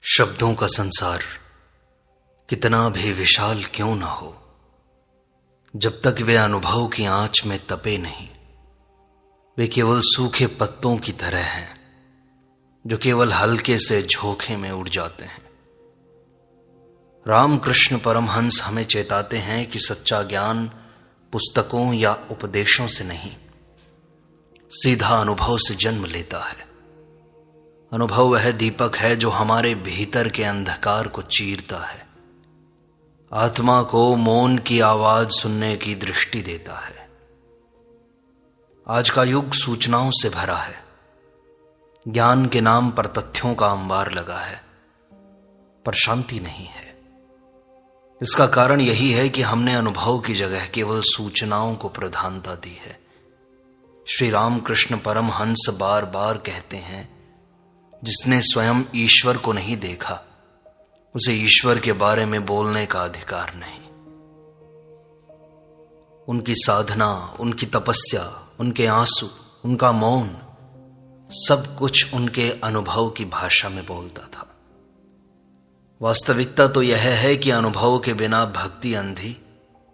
शब्दों का संसार कितना भी विशाल क्यों न हो, जब तक वे अनुभव की आंच में तपे नहीं, वे केवल सूखे पत्तों की तरह हैं जो केवल हल्के से झोंके में उड़ जाते हैं। रामकृष्ण परमहंस हमें चेताते हैं कि सच्चा ज्ञान पुस्तकों या उपदेशों से नहीं, सीधा अनुभव से जन्म लेता है। अनुभव वह दीपक है जो हमारे भीतर के अंधकार को चीरता है, आत्मा को मौन की आवाज सुनने की दृष्टि देता है। आज का युग सूचनाओं से भरा है, ज्ञान के नाम पर तथ्यों का अंबार लगा है, पर शांति नहीं है। इसका कारण यही है कि हमने अनुभव की जगह केवल सूचनाओं को प्रधानता दी है। श्री रामकृष्ण परमहंस बार बार कहते हैं, जिसने स्वयं ईश्वर को नहीं देखा उसे ईश्वर के बारे में बोलने का अधिकार नहीं। उनकी साधना, उनकी तपस्या, उनके आंसू, उनका मौन, सब कुछ उनके अनुभव की भाषा में बोलता था। वास्तविकता तो यह है कि अनुभव के बिना भक्ति अंधी,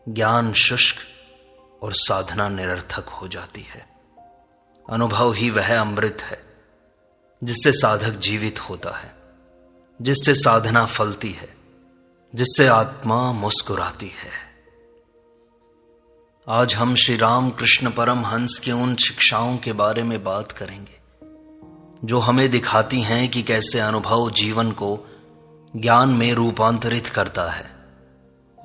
ज्ञान शुष्क और साधना निरर्थक हो जाती है। अनुभव ही वह अमृत है जिससे साधक जीवित होता है, जिससे साधना फलती है, जिससे आत्मा मुस्कुराती है। आज हम श्री रामकृष्ण परमहंस की उन शिक्षाओं के बारे में बात करेंगे जो हमें दिखाती हैं कि कैसे अनुभव जीवन को ज्ञान में रूपांतरित करता है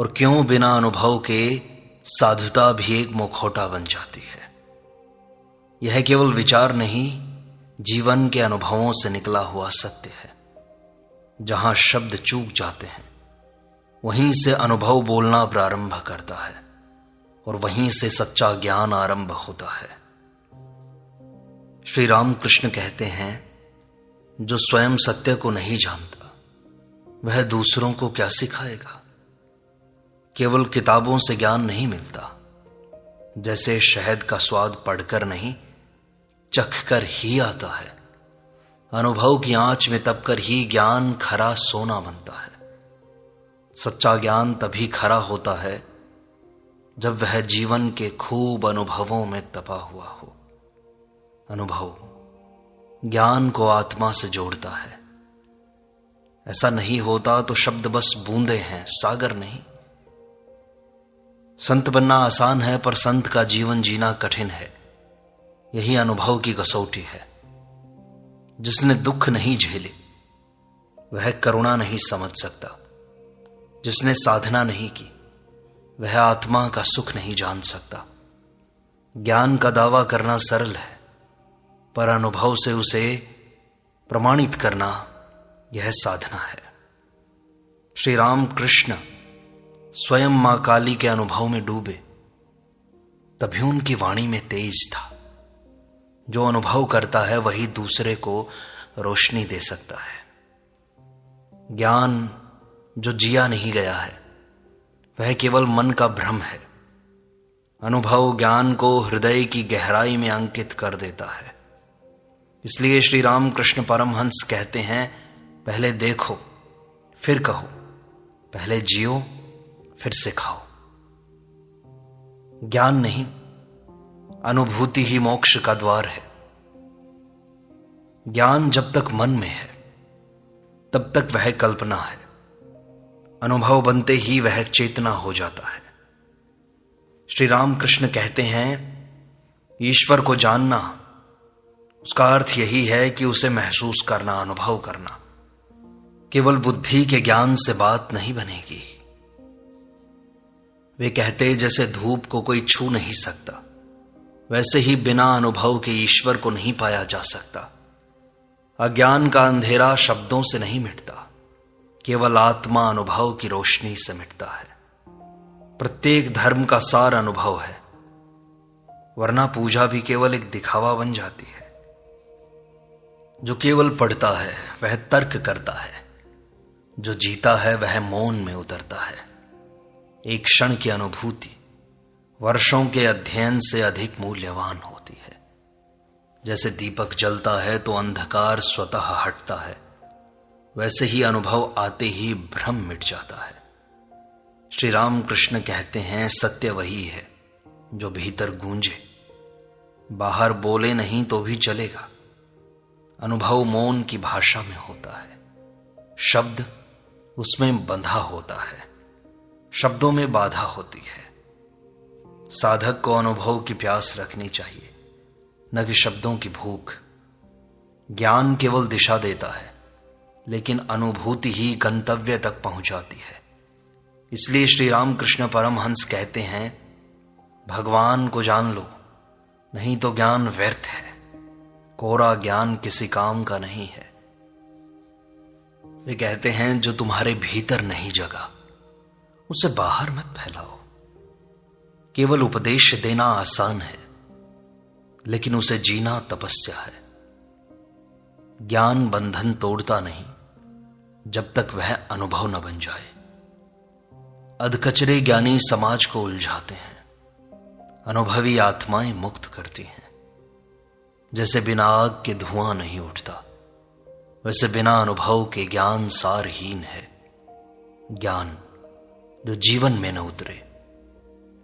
और क्यों बिना अनुभव के साधुता भी एक मुखौटा बन जाती है। यह केवल विचार नहीं, जीवन के अनुभवों से निकला हुआ सत्य है। जहां शब्द चूक जाते हैं वहीं से अनुभव बोलना प्रारंभ करता है और वहीं से सच्चा ज्ञान आरंभ होता है। श्री रामकृष्ण कहते हैं, जो स्वयं सत्य को नहीं जानता वह दूसरों को क्या सिखाएगा। केवल किताबों से ज्ञान नहीं मिलता, जैसे शहद का स्वाद पढ़कर नहीं चखकर ही आता है, अनुभव की आंच में तपकर ही ज्ञान खरा सोना बनता है। सच्चा ज्ञान तभी खरा होता है जब वह जीवन के खूब अनुभवों में तपा हुआ हो। अनुभव ज्ञान को आत्मा से जोड़ता है। ऐसा नहीं होता तो शब्द बस बूंदे हैं, सागर नहीं। संत बनना आसान है, पर संत का जीवन जीना कठिन है। यही अनुभव की कसौटी है। जिसने दुख नहीं झेले वह करुणा नहीं समझ सकता। जिसने साधना नहीं की वह आत्मा का सुख नहीं जान सकता। ज्ञान का दावा करना सरल है, पर अनुभव से उसे प्रमाणित करना यह साधना है। श्री रामकृष्ण स्वयं मां काली के अनुभव में डूबे, तभी उनकी वाणी में तेज था। जो अनुभव करता है वही दूसरे को रोशनी दे सकता है। ज्ञान जो जिया नहीं गया है वह केवल मन का भ्रम है। अनुभव ज्ञान को हृदय की गहराई में अंकित कर देता है। इसलिए श्री रामकृष्ण परमहंस कहते हैं, पहले देखो फिर कहो, पहले जियो फिर सिखाओ। ज्ञान नहीं, अनुभूति ही मोक्ष का द्वार है। ज्ञान जब तक मन में है तब तक वह कल्पना है। अनुभव बनते ही वह चेतना हो जाता है। श्री रामकृष्ण कहते हैं, ईश्वर को जानना, उसका अर्थ यही है कि उसे महसूस करना, अनुभव करना। केवल बुद्धि के ज्ञान से बात नहीं बनेगी। वे कहते, जैसे धूप को कोई छू नहीं सकता, वैसे ही बिना अनुभव के ईश्वर को नहीं पाया जा सकता। अज्ञान का अंधेरा शब्दों से नहीं मिटता, केवल आत्मा अनुभव की रोशनी से मिटता है। प्रत्येक धर्म का सार अनुभव है, वरना पूजा भी केवल एक दिखावा बन जाती है। जो केवल पढ़ता है वह तर्क करता है, जो जीता है वह मौन में उतरता है। एक क्षण की अनुभूति वर्षों के अध्ययन से अधिक मूल्यवान होती है। जैसे दीपक जलता है तो अंधकार स्वतः हटता है, वैसे ही अनुभव आते ही भ्रम मिट जाता है। श्री राम कृष्ण कहते हैं, सत्य वही है जो भीतर गूंजे, बाहर बोले नहीं तो भी चलेगा। अनुभव मौन की भाषा में होता है, शब्द उसमें बंधा होता है, शब्दों में बाधा होती है। साधक को अनुभव की प्यास रखनी चाहिए, न कि शब्दों की भूख। ज्ञान केवल दिशा देता है, लेकिन अनुभूति ही गंतव्य तक पहुंचाती है। इसलिए श्री राम कृष्ण परमहंस कहते हैं, भगवान को जान लो, नहीं तो ज्ञान व्यर्थ है। कोरा ज्ञान किसी काम का नहीं है। वे कहते हैं, जो तुम्हारे भीतर नहीं जगा उसे बाहर मत फैलाओ। केवल उपदेश देना आसान है, लेकिन उसे जीना तपस्या है। ज्ञान बंधन तोड़ता नहीं जब तक वह अनुभव न बन जाए। अधकचरे ज्ञानी समाज को उलझाते हैं, अनुभवी आत्माएं मुक्त करती हैं। जैसे बिना आग के धुआं नहीं उठता, वैसे बिना अनुभव के ज्ञान सारहीन है। ज्ञान जो जीवन में न उतरे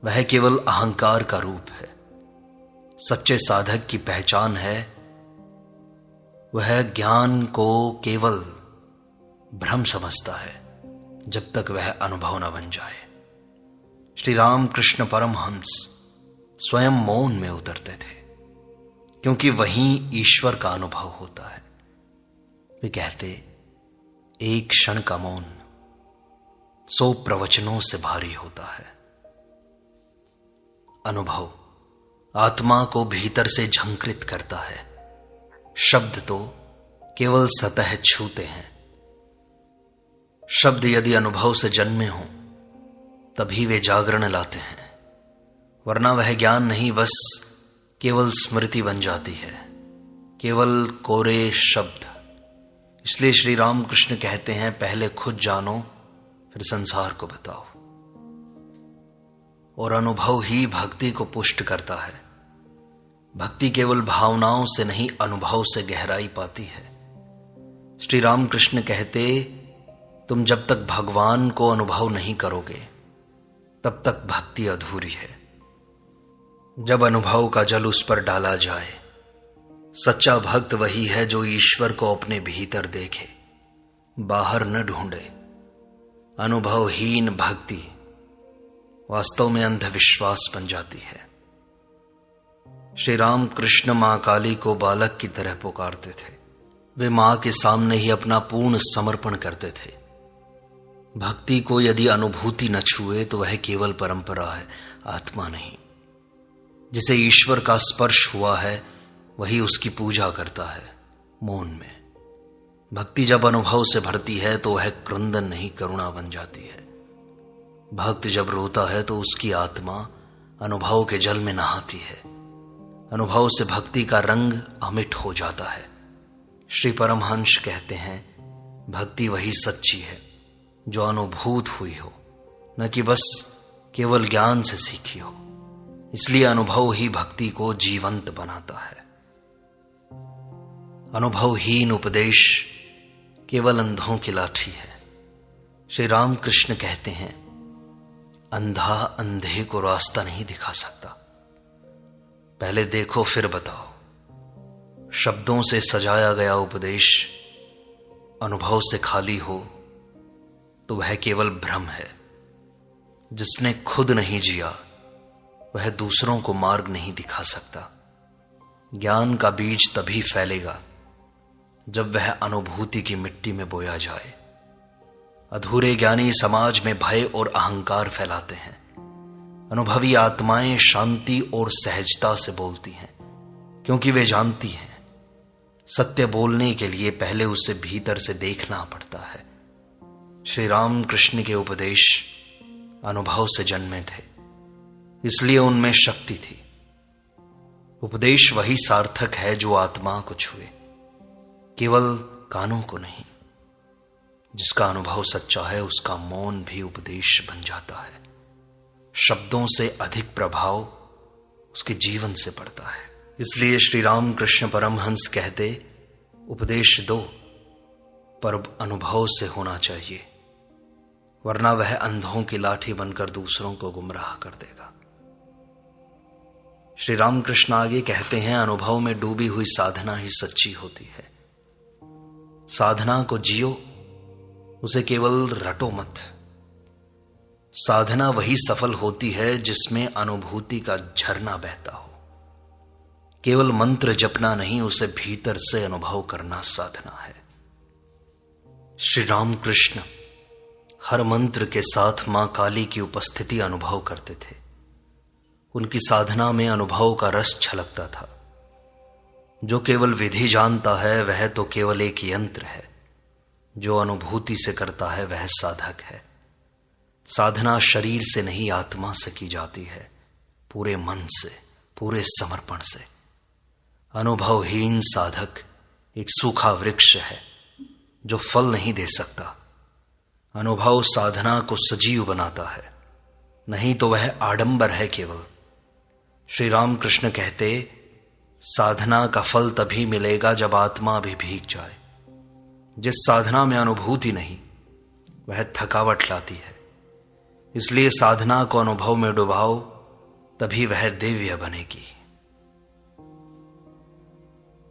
वह केवल अहंकार का रूप है। सच्चे साधक की पहचान है, वह ज्ञान को केवल भ्रम समझता है जब तक वह अनुभव न बन जाए। श्री राम कृष्ण परमहंस स्वयं मौन में उतरते थे, क्योंकि वहीं ईश्वर का अनुभव होता है। वे कहते, एक क्षण का मौन 100 प्रवचनों से भारी होता है। अनुभव आत्मा को भीतर से झंकृत करता है, शब्द तो केवल सतह छूते हैं। शब्द यदि अनुभव से जन्मे हों तभी वे जागरण लाते हैं, वरना वह ज्ञान नहीं, बस केवल स्मृति बन जाती है, केवल कोरे शब्द। इसलिए श्री राम कृष्ण कहते हैं, पहले खुद जानो फिर संसार को बताओ। और अनुभव ही भक्ति को पुष्ट करता है। भक्ति केवल भावनाओं से नहीं, अनुभव से गहराई पाती है। श्री राम कृष्ण कहते, तुम जब तक भगवान को अनुभव नहीं करोगे तब तक भक्ति अधूरी है। जब अनुभव का जल उस पर डाला जाए, सच्चा भक्त वही है जो ईश्वर को अपने भीतर देखे, बाहर न ढूंढे। अनुभवहीन भक्ति वास्तव में अंधविश्वास बन जाती है। श्री राम कृष्ण मां काली को बालक की तरह पुकारते थे। वे मां के सामने ही अपना पूर्ण समर्पण करते थे। भक्ति को यदि अनुभूति न छुए तो वह केवल परंपरा है, आत्मा नहीं। जिसे ईश्वर का स्पर्श हुआ है वही उसकी पूजा करता है मौन में। भक्ति जब अनुभव से भरती है तो वह क्रंदन नहीं, करुणा बन जाती है। भक्त जब रोता है तो उसकी आत्मा अनुभव के जल में नहाती है। अनुभव से भक्ति का रंग अमिट हो जाता है। श्री परमहंस कहते हैं, भक्ति वही सच्ची है जो अनुभूत हुई हो, न कि बस केवल ज्ञान से सीखी हो। इसलिए अनुभव ही भक्ति को जीवंत बनाता है। अनुभवहीन उपदेश केवल अंधों की लाठी है। श्री राम कृष्ण कहते हैं, अंधा अंधे को रास्ता नहीं दिखा सकता, पहले देखो फिर बताओ। शब्दों से सजाया गया उपदेश अनुभव से खाली हो तो वह केवल भ्रम है। जिसने खुद नहीं जिया वह दूसरों को मार्ग नहीं दिखा सकता। ज्ञान का बीज तभी फैलेगा जब वह अनुभूति की मिट्टी में बोया जाए। अधूरे ज्ञानी समाज में भय और अहंकार फैलाते हैं। अनुभवी आत्माएं शांति और सहजता से बोलती हैं, क्योंकि वे जानती हैं सत्य बोलने के लिए पहले उसे भीतर से देखना पड़ता है। श्री राम कृष्ण के उपदेश अनुभव से जन्मे थे, इसलिए उनमें शक्ति थी। उपदेश वही सार्थक है जो आत्मा को छुए, केवल कानों को नहीं। जिसका अनुभव सच्चा है उसका मौन भी उपदेश बन जाता है। शब्दों से अधिक प्रभाव उसके जीवन से पड़ता है। इसलिए श्री राम कृष्ण परमहंस कहते, उपदेश दो, पर अनुभव से होना चाहिए, वरना वह अंधों की लाठी बनकर दूसरों को गुमराह कर देगा। श्री रामकृष्ण आगे कहते हैं, अनुभव में डूबी हुई साधना ही सच्ची होती है। साधना को जियो, उसे केवल रटो मत। साधना वही सफल होती है जिसमें अनुभूति का झरना बहता हो। केवल मंत्र जपना नहीं, उसे भीतर से अनुभव करना साधना है। श्री रामकृष्ण हर मंत्र के साथ मां काली की उपस्थिति अनुभव करते थे। उनकी साधना में अनुभव का रस छलकता था। जो केवल विधि जानता है वह तो केवल एक यंत्र है, जो अनुभूति से करता है वह साधक है। साधना शरीर से नहीं, आत्मा से की जाती है, पूरे मन से, पूरे समर्पण से। अनुभवहीन साधक एक सूखा वृक्ष है जो फल नहीं दे सकता। अनुभव साधना को सजीव बनाता है, नहीं तो वह आडंबर है केवल। श्री रामकृष्ण कहते, साधना का फल तभी मिलेगा जब आत्मा भी भीग जाए। जिस साधना में अनुभूति नहीं, वह थकावट लाती है। इसलिए साधना को अनुभव में डुबाओ, तभी वह दिव्य बनेगी।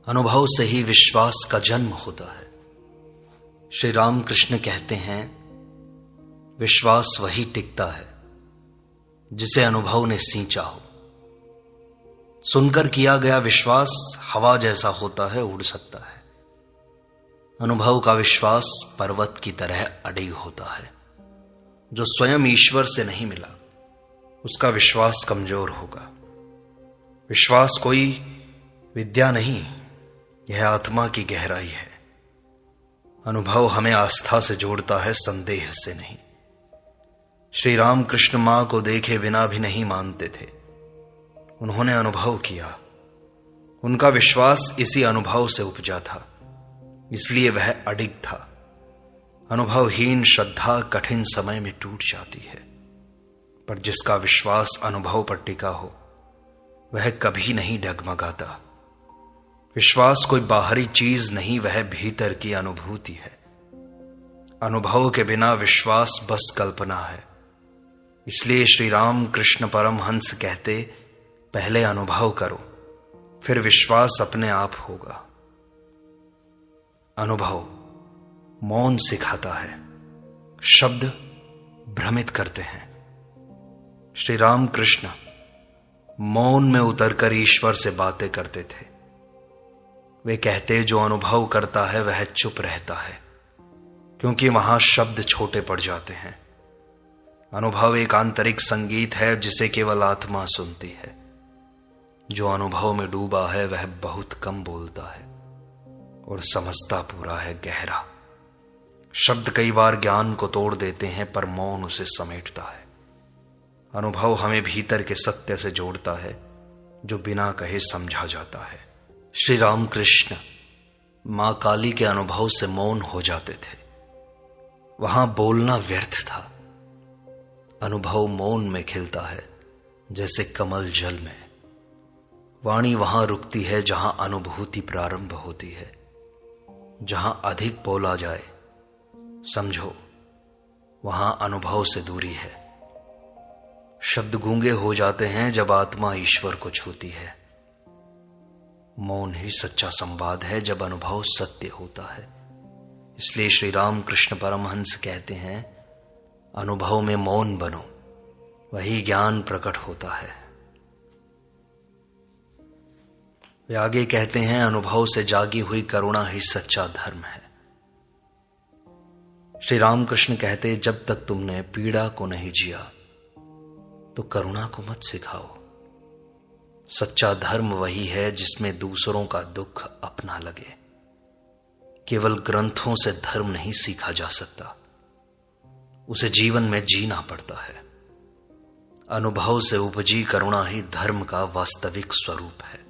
अनुभव से ही विश्वास का जन्म होता है। श्री रामकृष्ण कहते हैं, विश्वास वही टिकता है जिसे अनुभव ने सींचा हो। सुनकर किया गया विश्वास हवा जैसा होता है, उड़ सकता है। अनुभव का विश्वास पर्वत की तरह अडिग होता है। जो स्वयं ईश्वर से नहीं मिला, उसका विश्वास कमजोर होगा। विश्वास कोई विद्या नहीं, यह आत्मा की गहराई है। अनुभव हमें आस्था से जोड़ता है, संदेह से नहीं। श्री रामकृष्ण मां को देखे बिना भी नहीं मानते थे। उन्होंने अनुभव किया। उनका विश्वास इसी अनुभव से उपजा था, इसलिए वह अडिग था। अनुभवहीन श्रद्धा कठिन समय में टूट जाती है, पर जिसका विश्वास अनुभव पर टिका हो वह कभी नहीं डगमगाता। विश्वास कोई बाहरी चीज नहीं, वह भीतर की अनुभूति है। अनुभव के बिना विश्वास बस कल्पना है। इसलिए श्री रामकृष्ण परमहंस कहते, पहले अनुभव करो, फिर विश्वास अपने आप होगा। अनुभव मौन सिखाता है, शब्द भ्रमित करते हैं। श्री रामकृष्ण मौन में उतरकर ईश्वर से बातें करते थे। वे कहते, जो अनुभव करता है वह चुप रहता है, क्योंकि वहां शब्द छोटे पड़ जाते हैं। अनुभव एक आंतरिक संगीत है जिसे केवल आत्मा सुनती है। जो अनुभव में डूबा है वह बहुत कम बोलता है और समझता पूरा है गहरा। शब्द कई बार ज्ञान को तोड़ देते हैं, पर मौन उसे समेटता है। अनुभव हमें भीतर के सत्य से जोड़ता है, जो बिना कहे समझा जाता है। श्री रामकृष्ण मां काली के अनुभव से मौन हो जाते थे। वहां बोलना व्यर्थ था। अनुभव मौन में खिलता है, जैसे कमल जल में। वाणी वहां रुकती है जहां अनुभूति प्रारंभ होती है। जहां अधिक बोला जाए, समझो वहां अनुभव से दूरी है। शब्द गूंगे हो जाते हैं जब आत्मा ईश्वर को छूती है। मौन ही सच्चा संवाद है जब अनुभव सत्य होता है। इसलिए श्री रामकृष्ण परमहंस कहते हैं, अनुभव में मौन बनो, वही ज्ञान प्रकट होता है। वे आगे कहते हैं, अनुभव से जागी हुई करुणा ही सच्चा धर्म है। श्री रामकृष्ण कहते, जब तक तुमने पीड़ा को नहीं जिया तो करुणा को मत सिखाओ। सच्चा धर्म वही है जिसमें दूसरों का दुख अपना लगे। केवल ग्रंथों से धर्म नहीं सीखा जा सकता, उसे जीवन में जीना पड़ता है। अनुभव से उपजी करुणा ही धर्म का वास्तविक स्वरूप है।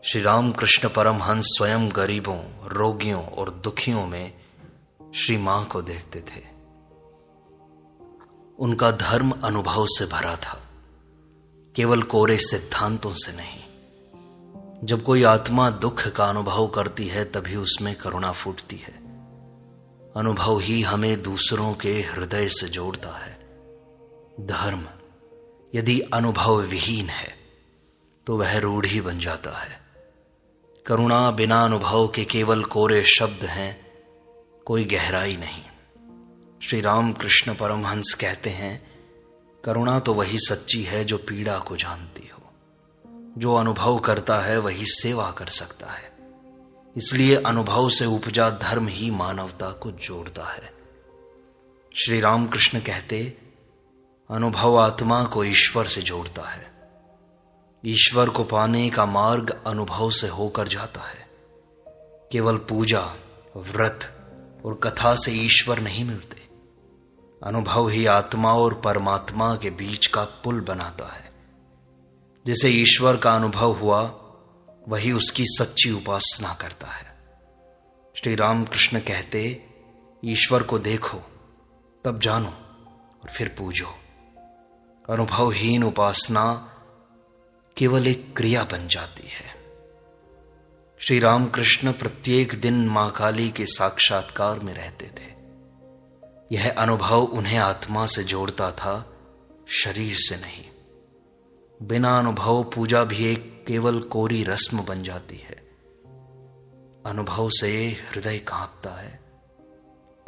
श्री रामकृष्ण परमहंस स्वयं गरीबों, रोगियों और दुखियों में श्री मां को देखते थे। उनका धर्म अनुभव से भरा था, केवल कोरे सिद्धांतों से नहीं। जब कोई आत्मा दुख का अनुभव करती है तभी उसमें करुणा फूटती है। अनुभव ही हमें दूसरों के हृदय से जोड़ता है। धर्म यदि अनुभव विहीन है तो वह रूढ़ी बन जाता है। करुणा बिना अनुभव के केवल कोरे शब्द हैं, कोई गहराई नहीं। श्री राम कृष्ण परमहंस कहते हैं, करुणा तो वही सच्ची है जो पीड़ा को जानती हो। जो अनुभव करता है वही सेवा कर सकता है। इसलिए अनुभव से उपजा धर्म ही मानवता को जोड़ता है। श्री राम कृष्ण कहते, अनुभव आत्मा को ईश्वर से जोड़ता है। ईश्वर को पाने का मार्ग अनुभव से होकर जाता है। केवल पूजा, व्रत और कथा से ईश्वर नहीं मिलते। अनुभव ही आत्मा और परमात्मा के बीच का पुल बनाता है। जिसे ईश्वर का अनुभव हुआ वही उसकी सच्ची उपासना करता है। श्री राम कृष्ण कहते, ईश्वर को देखो तब जानो और फिर पूजो। अनुभवहीन उपासना केवल एक क्रिया बन जाती है। श्री राम कृष्ण प्रत्येक दिन मां काली के साक्षात्कार में रहते थे। यह अनुभव उन्हें आत्मा से जोड़ता था, शरीर से नहीं। बिना अनुभव पूजा भी एक केवल कोरी रस्म बन जाती है। अनुभव से हृदय कांपता है,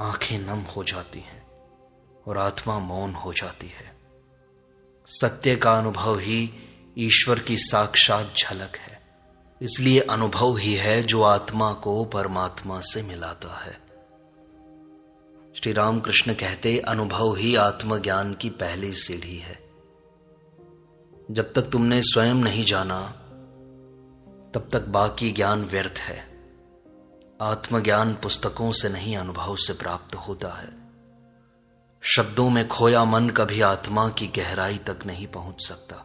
आंखें नम हो जाती हैं और आत्मा मौन हो जाती है। सत्य का अनुभव ही ईश्वर की साक्षात झलक है। इसलिए अनुभव ही है जो आत्मा को परमात्मा से मिलाता है। श्री राम कृष्ण कहते, अनुभव ही आत्मज्ञान की पहली सीढ़ी है। जब तक तुमने स्वयं नहीं जाना तब तक बाकी ज्ञान व्यर्थ है। आत्मज्ञान पुस्तकों से नहीं, अनुभव से प्राप्त होता है। शब्दों में खोया मन कभी आत्मा की गहराई तक नहीं पहुंच सकता।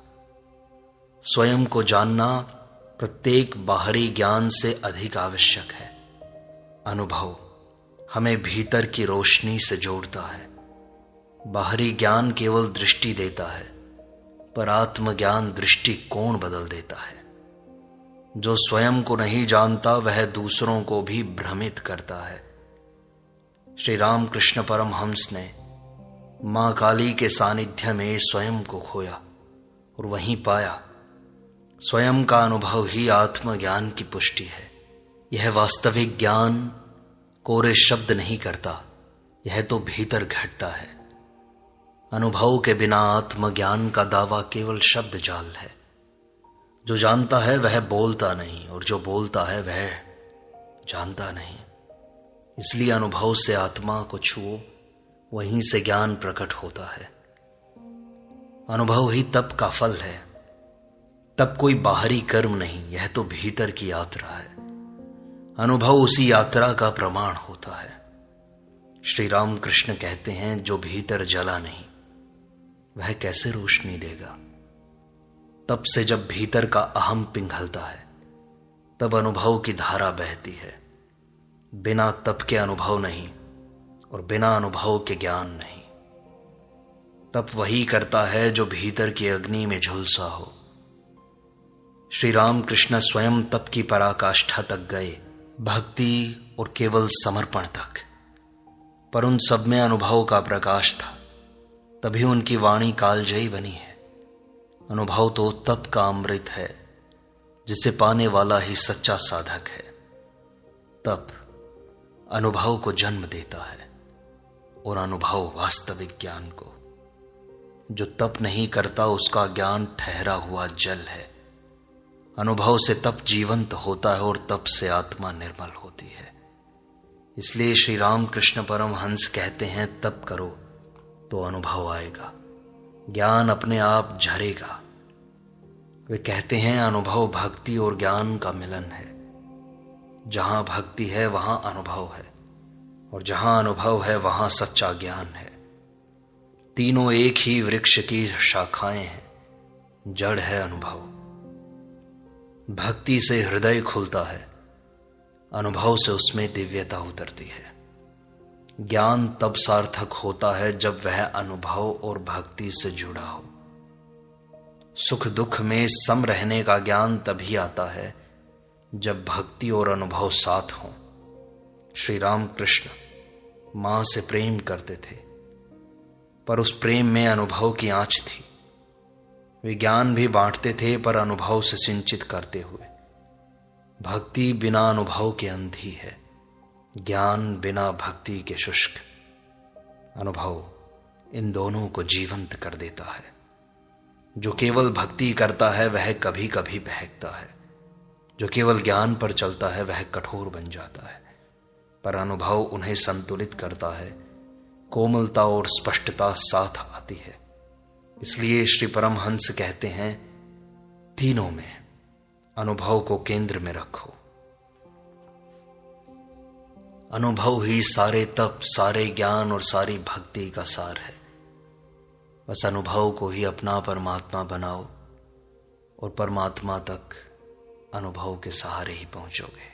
स्वयं को जानना प्रत्येक बाहरी ज्ञान से अधिक आवश्यक है। अनुभव हमें भीतर की रोशनी से जोड़ता है। बाहरी ज्ञान केवल दृष्टि देता है, पर आत्मज्ञान दृष्टिकोण बदल देता है। जो स्वयं को नहीं जानता वह दूसरों को भी भ्रमित करता है। श्री राम कृष्ण परमहंस ने मां काली के सानिध्य में स्वयं को खोया और वहीं पाया। स्वयं का अनुभव ही आत्मज्ञान की पुष्टि है। यह वास्तविक ज्ञान कोरे शब्द नहीं करता, यह तो भीतर घटता है। अनुभव के बिना आत्मज्ञान का दावा केवल शब्द जाल है। जो जानता है वह बोलता नहीं और जो बोलता है वह जानता नहीं। इसलिए अनुभव से आत्मा को छुओ, वहीं से ज्ञान प्रकट होता है। अनुभव ही तप का फल है। तब कोई बाहरी कर्म नहीं, यह तो भीतर की यात्रा है। अनुभव उसी यात्रा का प्रमाण होता है। श्री राम कृष्ण कहते हैं, जो भीतर जला नहीं वह कैसे रोशनी देगा। तब से जब भीतर का अहम पिघलता है तब अनुभव की धारा बहती है। बिना तप के अनुभव नहीं और बिना अनुभव के ज्ञान नहीं। तप वही करता है जो भीतर की अग्नि में झुलसा हो। श्री राम कृष्ण स्वयं तप की पराकाष्ठा तक गए, भक्ति और केवल समर्पण तक, पर उन सब में अनुभव का प्रकाश था। तभी उनकी वाणी कालजयी बनी है। अनुभव तो तप का अमृत है जिसे पाने वाला ही सच्चा साधक है। तप अनुभव को जन्म देता है और अनुभव वास्तविक ज्ञान को। जो तप नहीं करता उसका ज्ञान ठहरा हुआ जल है। अनुभव से तप जीवंत होता है और तप से आत्मा निर्मल होती है। इसलिए श्री राम कृष्ण परमहंस कहते हैं, तप करो तो अनुभव आएगा, ज्ञान अपने आप झरेगा। वे कहते हैं, अनुभव भक्ति और ज्ञान का मिलन है। जहां भक्ति है वहां अनुभव है और जहां अनुभव है वहां सच्चा ज्ञान है। तीनों एक ही वृक्ष की शाखाएं हैं, जड़ है अनुभव। भक्ति से हृदय खुलता है, अनुभव से उसमें दिव्यता उतरती है। ज्ञान तब सार्थक होता है जब वह अनुभव और भक्ति से जुड़ा हो। सुख दुख में सम रहने का ज्ञान तभी आता है जब भक्ति और अनुभव साथ हों। श्री राम कृष्ण मां से प्रेम करते थे, पर उस प्रेम में अनुभव की आंच थी। वे ज्ञान भी बांटते थे, पर अनुभव से सिंचित करते हुए। भक्ति बिना अनुभव के अंधी है, ज्ञान बिना भक्ति के शुष्क। अनुभव इन दोनों को जीवंत कर देता है। जो केवल भक्ति करता है वह कभी कभी बहकता है, जो केवल ज्ञान पर चलता है वह कठोर बन जाता है, पर अनुभव उन्हें संतुलित करता है। कोमलता और स्पष्टता साथ आती है। इसलिए श्री परमहंस कहते हैं, तीनों में अनुभव को केंद्र में रखो। अनुभव ही सारे तप, सारे ज्ञान और सारी भक्ति का सार है। बस अनुभव को ही अपना परमात्मा बनाओ और परमात्मा तक अनुभव के सहारे ही पहुंचोगे।